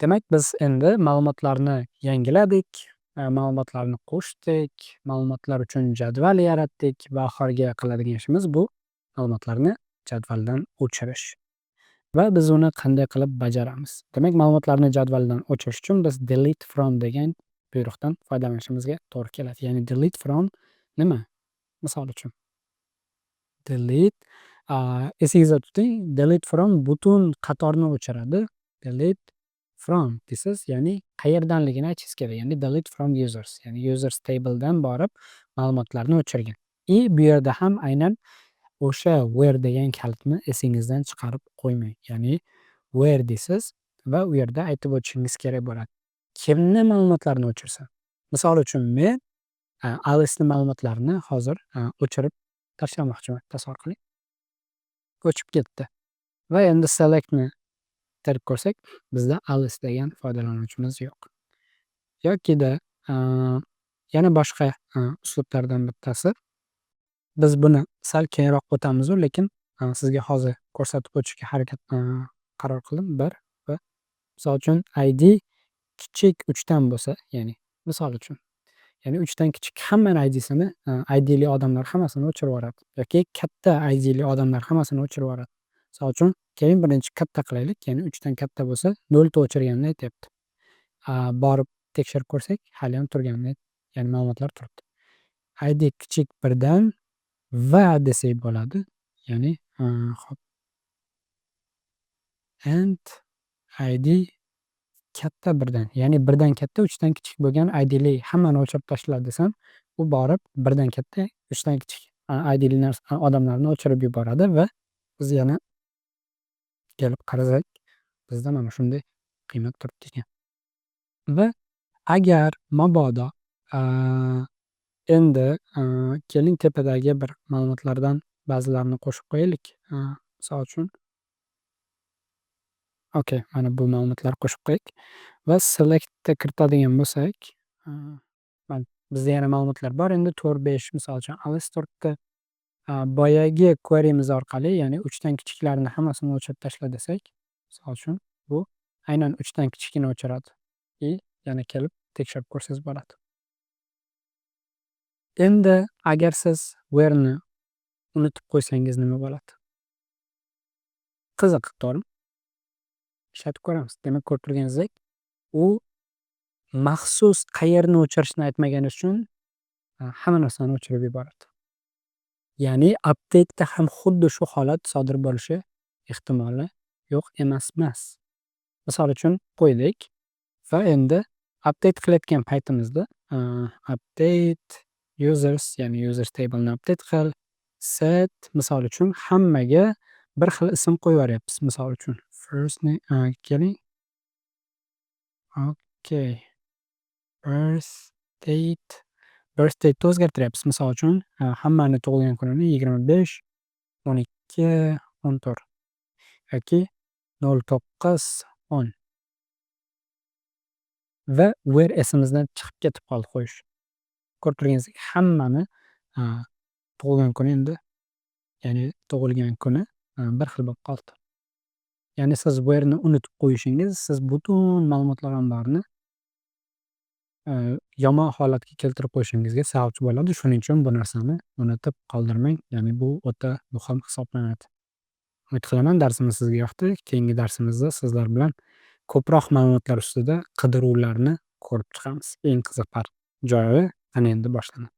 Demak, biz endi ma'lumotlarni yangiladik, ma'lumotlarni qo'shdik, ma'lumotlar uchun jadval yaratdik va oxirgi qiladigan ishimiz bu ma'lumotlarni jadvaldan o'chirish va biz uni qanday qilib bajaramiz? Demak, ma'lumotlarni jadvaldan o'chirish uchun biz delete from degan buyruqdan foydalanishimizga to'g'ri keladi. Ya'ni delete from nima? Misol uchun delete esingizda tuting, delete from butun qatorni o'chiradi. Delete from desiz, ya'ni qayerdanligini aytishingiz kerak. Ya'ni delete from users, ya'ni users table'dan borib ma'lumotlarni o'chirgin. Bu yerda ham aynan o'sha where degan kalitni esingizdan chiqarib qo'ymang. Ya'ni where desiz va u yerda aytib o'tishingiz kerak bo'ladi. Kimni ma'lumotlarini o'chirsin? Misol uchun men Alice'ni ma'lumotlarini hozir o'chirib tashlamoqchiman. Tasavvur qiling. O'chib ketdi. Va endi selectni tirib ko'rsak, bizda Alice degan foydalanuvchimiz yo'q. Yokida yana boshqa uslublardan bittasi, biz buni sal keyinroq o'tamizu, lekin sizga hozir ko'rsatib o'tishga harakat qaror qildim. Bir va misol uchun ID kichik 3 dan bo'lsa, ya'ni misol uchun, ya'ni 3 dan kichik hammani ID'sini, ID'li odamlar hammasini o'chirib yuboradi yoki katta ID'li odamlar hammasini o'chirib yuboradi. Misol uchun, keling birinchi katta qilaylik, ya'ni 3 dan katta bo'lsa 0 ta o'chirganini aytyapti. Borib tekshirib ko'rsak, hali ham turganini, ya'ni ma'lumotlar turibdi. ID kichik 1 dan va desak bo'ladi. Ya'ni hop and ID katta 1 dan, ya'ni 1 dan katta 3 dan kichik bo'lgan ID'li hammani o'chirib tashla desam, u borib 1 dan katta 3 dan kichik ID'li odamlarni o'chirib yuboradi va biz yana kelib qarasak, bizda mana shunday qiymat turibdi ekan. Va agar mabodo endi keling tepadagi bir ma'lumotlardan ba'zilarini qo'shib qo'yaylik. Misol uchun okay, mana bu ma'lumotlarni qo'shib qo'yaylik va selectga kiritadigan bo'lsak, mana bizda yana ma'lumotlar bor. Endi 4-5 misol uchun Alice turibdi. Boyagi query'miz orqali, ya'ni 3 dan kichiklarni hammasini o'chirib tashla desak, misol uchun bu aynan 3 dan kichikini o'chiradi. Yana kelib tekshirib ko'rsangiz bo'ladi. Endi agar siz where'ni unutib qo'ysangiz nima bo'ladi? Qiziq, to'g'rimi? Ishlatib ko'ramiz. Demak, ko'rib turganingizdek, u maxsus qayerni o'chirishni aytmagani uchun hamma narsani o'chirib yuboradi. Ya'ni update'da ham xuddi shu holat sodir bo'lishi ehtimoli yo'q emas. Misol uchun qo'ydik va endi update qilayotgan paytimizda update users, ya'ni users table'ni update qil, set misol uchun hammaga bir xil ism qo'yib yuboryapmiz. Misol uchun first name, keling. Okay. Birth date'ni o'zgartiryapmiz. Misol uchun hammani tug'ilgan kunini 25/12/14 yoki 09/10 va where esimizdan chiqib ketib qoldi qo'yish. Ko'rib turganingizdek, hammani tug'ilgan kuni endi, ya'ni tug'ilgan kuni bir xil bo'lib qoldi. Ya'ni siz where'ni unutib qo'yishingiz, siz butun ma'lumotlar omborini yomon holatga keltirib qo'yishingizga sababchi bo'ladi. Shuning uchun bu narsani unutib qoldirmang. Ya'ni bu o'ta muhim hisoblanadi. Umid qilaman darsimiz sizga yoqdi. Keyingi darsimizda sizlar bilan ko'proq ma'lumotlar ustida qidiruvlarni ko'rib chiqamiz. Eng qiziqar joyi ana endi boshlanadi.